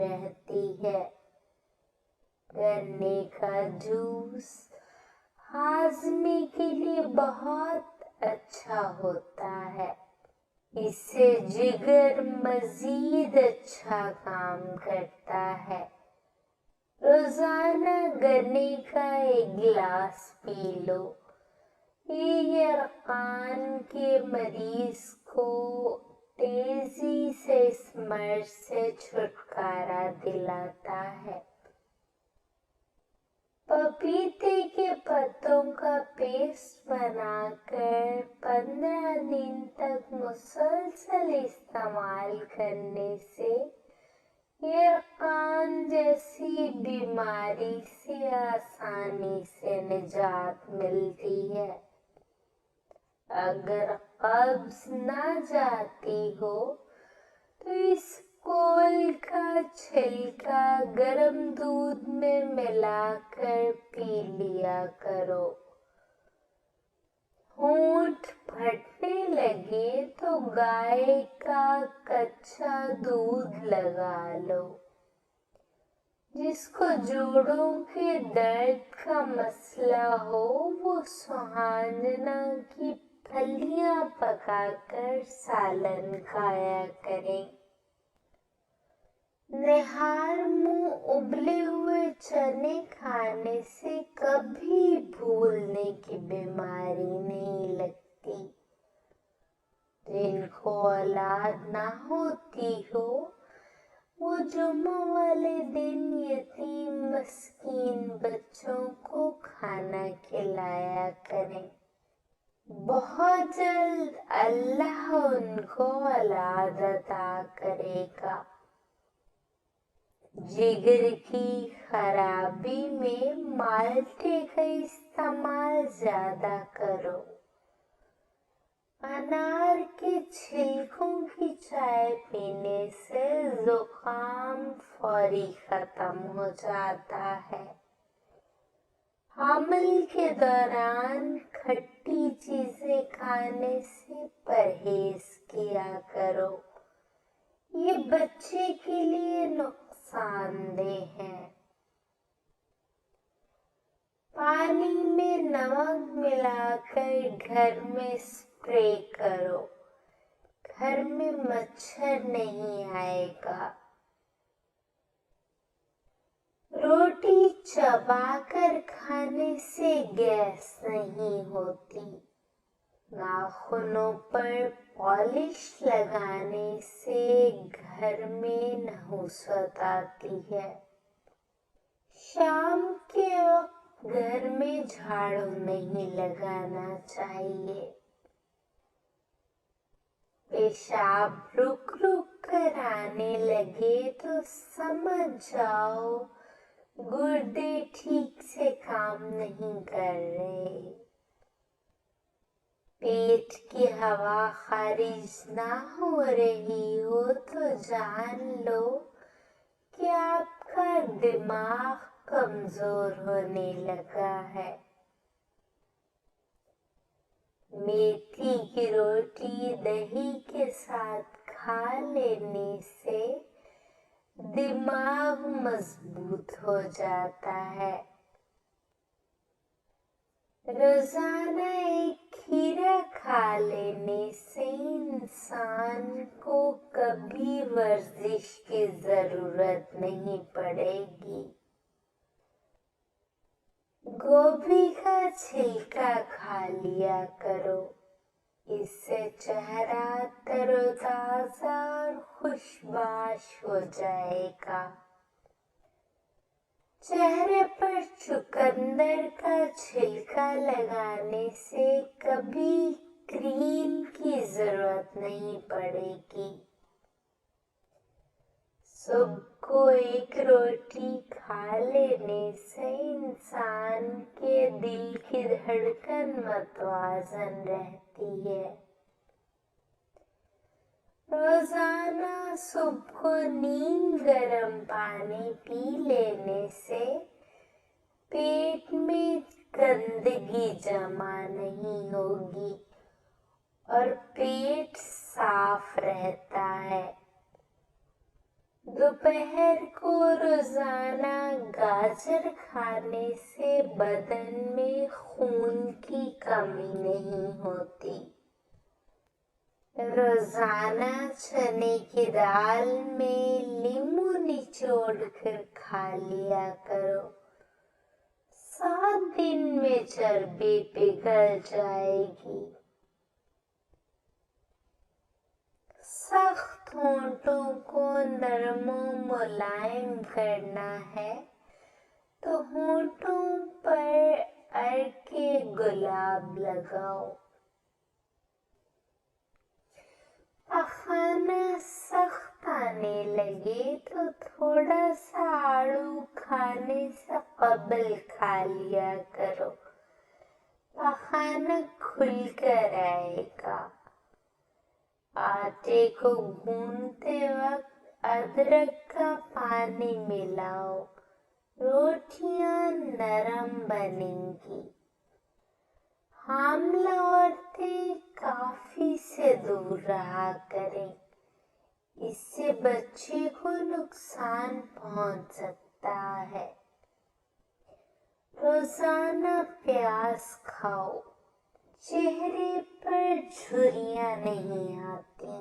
रहती है। गन्ने का जूस हाजमे के लिए बहुत अच्छा होता है। इससे जिगर मजीद अच्छा काम करता है। रोजाना गन्ने का एक गिलास पी लो। ये यरकान के मरीज को तेजी से इस मर्ज से छुटकारा दिलाता है। पपीते के पत्तों का पेस्ट बनाकर 15 दिन तक मुसलसल इस्तेमाल करने से यरकान जैसी बीमारी से आसानी से निजात मिलती है। अगर कब्ज ना जाती हो तो इस कोल का छिलका गर्म दूध में मिलाकर पी लिया करो। होंठ फटने लगे तो गाय का कच्चा दूध लगा लो। जिसको जोड़ों के दर्द का मसला हो वो सुहांजना की फलियां पकाकर सालन खाया करें। निहार मुंह उबले हुए चने खाने से कभी भूलने की बीमारी नहीं लगती। जिनको औलाद ना होती हो वो जुम्मा वाले दिन यतीम मस्कीन बच्चों को खाना खिलाया करें। बहुत जल्द अल्लाह उनको औलाद अता करेगा। जिगर की खराबी में माल्टे का इस्तेमाल ज्यादा करो। अनार के छिलकों की चाय पीने से जुकाम फौरी खत्म हो जाता है। हमल के दौरान खट्टी चीजें खाने से परहेज किया करो। ये बच्चे के लिए नुकसानदेह है। पानी में नमक मिलाकर घर में स्प्रे करो। घर में मच्छर नहीं आएगा। रोटी चबाकर खाने से गैस नहीं होती। नाखूनों पर पॉलिश लगाने से घर में नहुसत आती है। शाम के वक्त घर में झाड़ू नहीं लगाना चाहिए। पेशाब रुक रुक कर आने लगे तो समझ जाओ गुर्दे ठीक से काम नहीं कर रहे। पेट की हवा खारिज ना हो रही हो तो जान लो कि आपका दिमाग कमजोर होने लगा है। मेथी की रोटी दही के साथ खा लेने से दिमाग मजबूत हो जाता है। रोजाना एक खीरा खा लेने से इंसान को कभी वर्जिश की जरूरत नहीं पड़ेगी। गोभी का छिलका खा लिया करो। इससे चेहरा तरोताजा और खुशबाश हो जाएगा। चेहरे पर चुकंदर का छिलका लगाने से कभी क्रीम की जरूरत नहीं पड़ेगी। सुबह को एक रोटी खा लेने से इंसान के दिल की धड़कन मतवाजन रहती है। रोजाना सुबह को नीम गर्म पानी पी लेने से पेट में गंदगी जमा नहीं होगी और पेट साफ रहता है। दोपहर को रोजाना गाजर खाने से बदन में खून की कमी नहीं होती। रोजाना चने की दाल में नींबू निचोड़ कर खा लिया करो। 7 दिन में चर्बी पिघल जाएगी। सख्त होंठों को नरम मुलायम करना है तो होंठों पर अर्के गुलाब लगाओ। पखाना सख्त आने लगे तो थोड़ा सा आड़ू खाने से कबल खा लिया करो। पखाना खुलकर आएगा। आटे को गूंथते वक्त अदरक का पानी मिलाओ। रोटियां नरम बनेंगी। हामला औरतें कॉफी से दूर रहा करें। इससे बच्चे को नुकसान पहुंच सकता है। रोजाना प्याज खाओ। चेहरे पर झुर्रियां नहीं आती।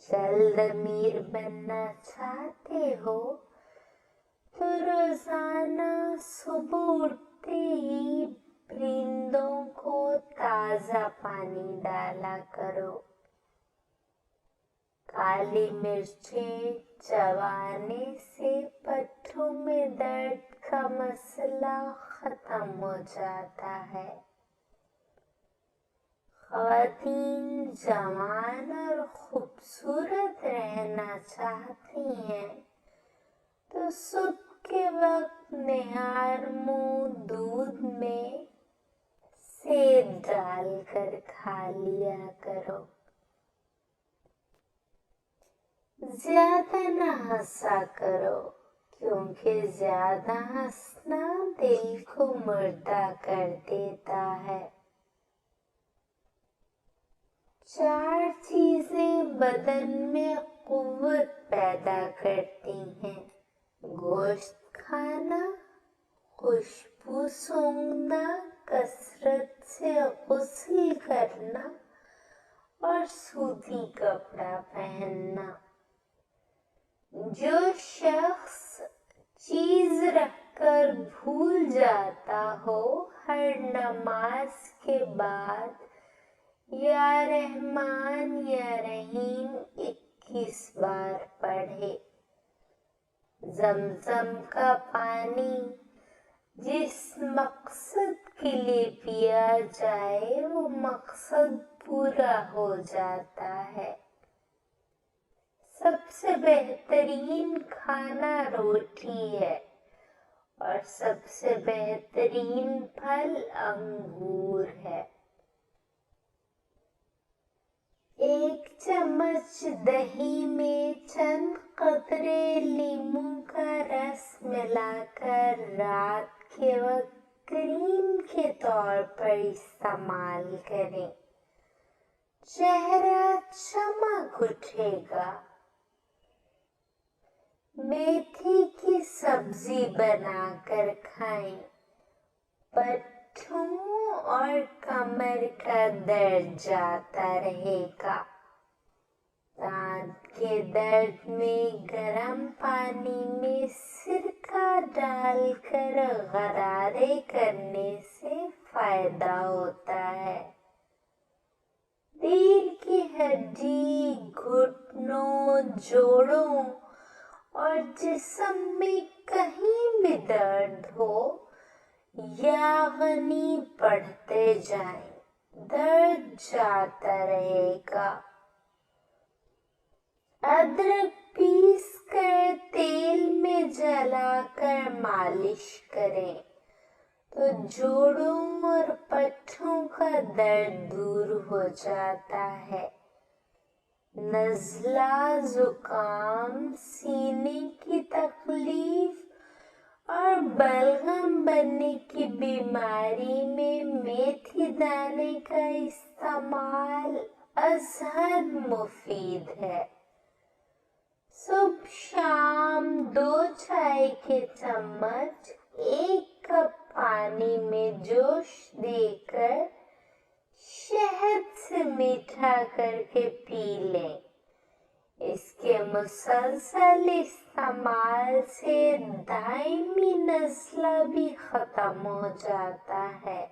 जल्द अमीर बनना चाहते हो तो रोजाना सुबह उठते ही परिंदों को ताजा पानी डाला करो। काली मिर्चें चबाने से पट्टों में दर्द का मसला खत्म हो जाता है। ख़वातीन जवान और खूबसूरत रहना चाहती हैं तो सुबह के वक्त निहार मुंह दूध में सेब डालकर खा लिया करो। ज्यादा न हंसा करो क्योंकि ज्यादा हंसना दिल को मुर्दा कर देता है। 4 चीजें बदन में कुव्वत पैदा करती हैं। गोश्त खाना, खुशबू सूंघना, कसरत से गुस्ल करना और सूती कपड़ा पहनना। जो शख्स चीज रखकर भूल जाता हो हर नमाज के बाद या रहमान या रहीम 21 बार पढ़े। ज़मज़म का पानी जिस मकसद के लिए पिया जाए वो मकसद पूरा हो जाता है। सबसे बेहतरीन खाना रोटी है और सबसे बेहतरीन फल अंगूर है। 1 चम्मच दही में चंद कतरे नींबू का रस मिलाकर रात के वक्त क्रीम के तौर पर इस्तेमाल करें। चेहरा चमक उठेगा। मेथी की सब्जी बनाकर खाएं। पट्टों और कमर का दर्द जाता रहेगा। दांत के दर्द में गर्म पानी में सिरका डालकर गरारे करने से फायदा होता है। रीढ़ की हड्डी, घुटनों, जोड़ों और जिस्म में कहीं भी दर्द हो यानी पढ़ते जाएं, दर्द जाता रहेगा। अदरक पीस कर तेल में जलाकर मालिश करें तो जोड़ों और पट्टों का दर्द दूर हो जाता है। नज़ला, जुकाम, सीने की तकलीफ और बलगम बनने की बीमारी में मेथी दाने का इस्तेमाल अज़हद मुफीद है। सुबह शाम 2 चाय के चम्मच 1 कप पानी में जोश देकर शहद से मीठा करके पी लें। इसके मुसलसल इस्तेमाल से दायमी नज़ला भी खत्म हो जाता है।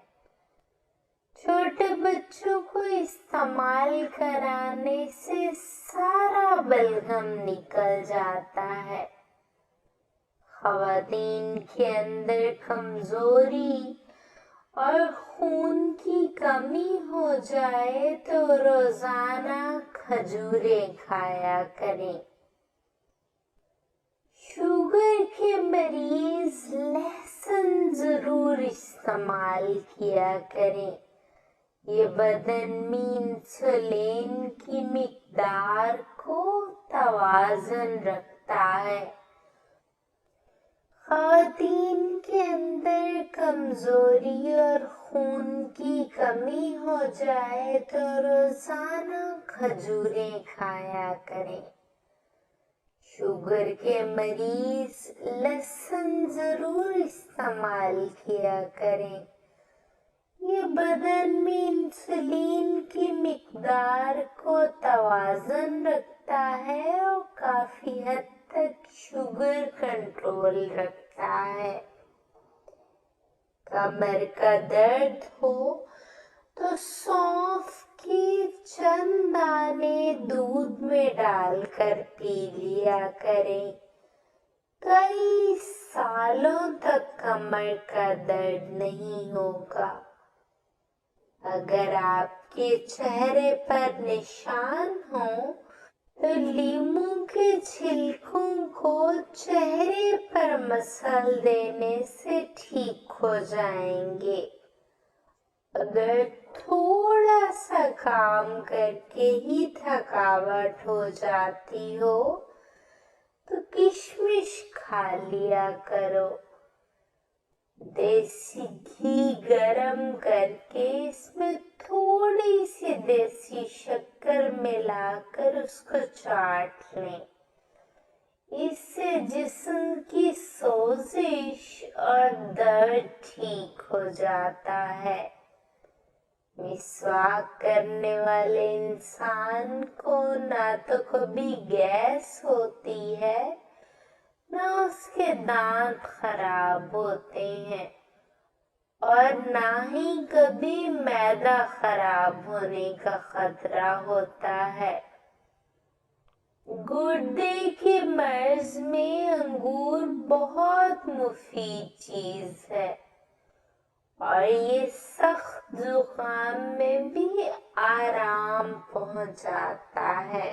छोटे बच्चों को इस्तेमाल कराने से सारा बलगम निकल जाता है। ख़वातीन के अंदर कमज़ोरी और खून की कमी हो जाए तो रोज़ाना खजूरें खाया करें। शुगर के मरीज लहसुन ज़रूर इस्तेमाल किया करें। ये बदन में इंसुलिन की मिकदार को तवाज़ुन रखता है। ख़वातीन के अंदर कमज़ोरी और खून की कमी हो जाए तो रोज़ाना खजूरें खाया करें। शुगर के मरीज लहसुन ज़रूर इस्तेमाल किया करें। ये बदन में इंसुलिन की मिकदार को तवाज़ुन रखता है और काफ़ी हद तक शुगर कंट्रोल रखता है। कमर का दर्द हो तो सौंफ के चंद दाने दूध में डालकर पी लिया करें। कई सालों तक कमर का दर्द नहीं होगा। अगर आपके चेहरे पर निशान हो तो लीमू के छिलकों को चेहरे पर मसल देने से ठीक हो जाएंगे। अगर थोड़ा सा काम करके ही थकावट हो जाती हो तो किशमिश खा लिया करो। देसी घी गरम करके इसमें थोड़ी सी देसी शक्कर मिलाकर उसको चाट लें। इससे जिस्म की सोजिश और दर्द ठीक हो जाता है। मिसवाक करने वाले इंसान को ना तो कभी गैस होती है ना उसके दांत खराब होते हैं और ना ही कभी मैदा खराब होने का खतरा होता है। गुर्दे के मर्ज में अंगूर बहुत मुफीद चीज है और ये सख्त जुकाम में भी आराम पहुंचाता है।